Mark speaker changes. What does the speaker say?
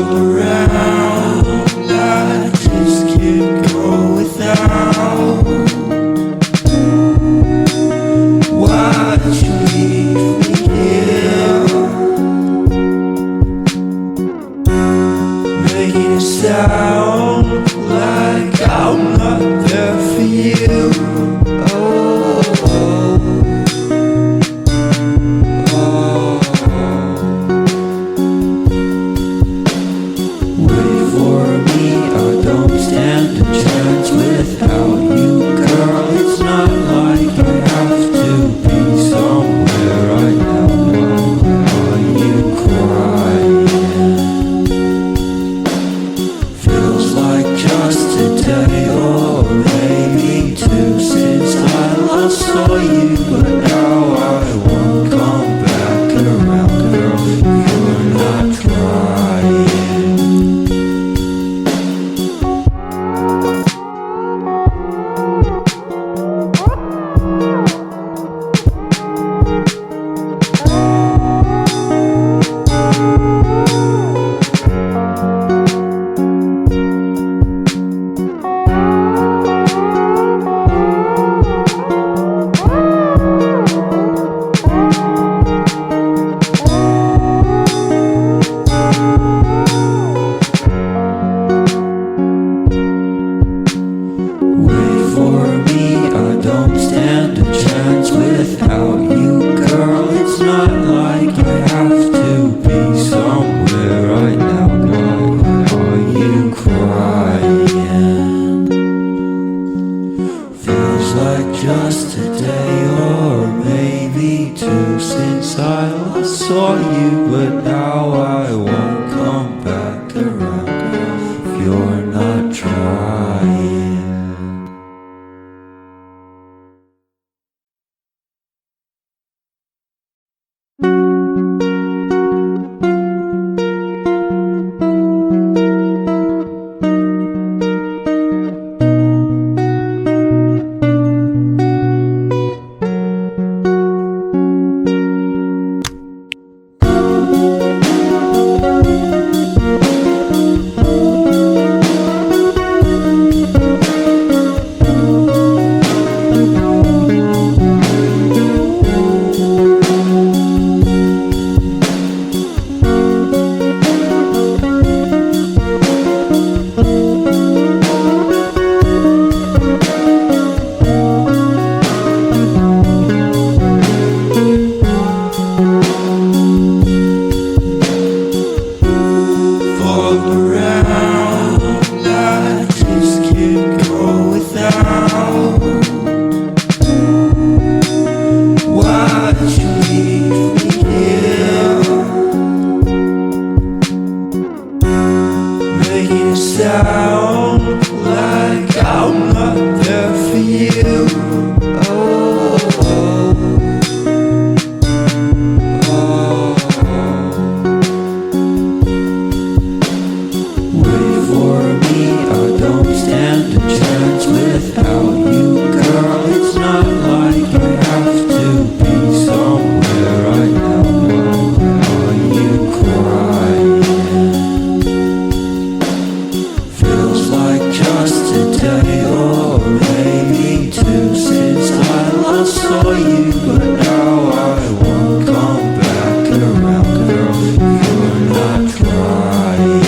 Speaker 1: float around. I just can't go without. Why'd you leave me here, making it sound like I'm not there for you? Just a day or maybe two since I last saw you, but now I won't come back around if you're not trying. Sound like I'm not there for you. Wait for me, I don't stand a chance without you, girl. It's not like I have to be somewhere right now. Are you crying? Just a day or maybe two since I last saw you, but now I won't come back around, girl. You're not trying.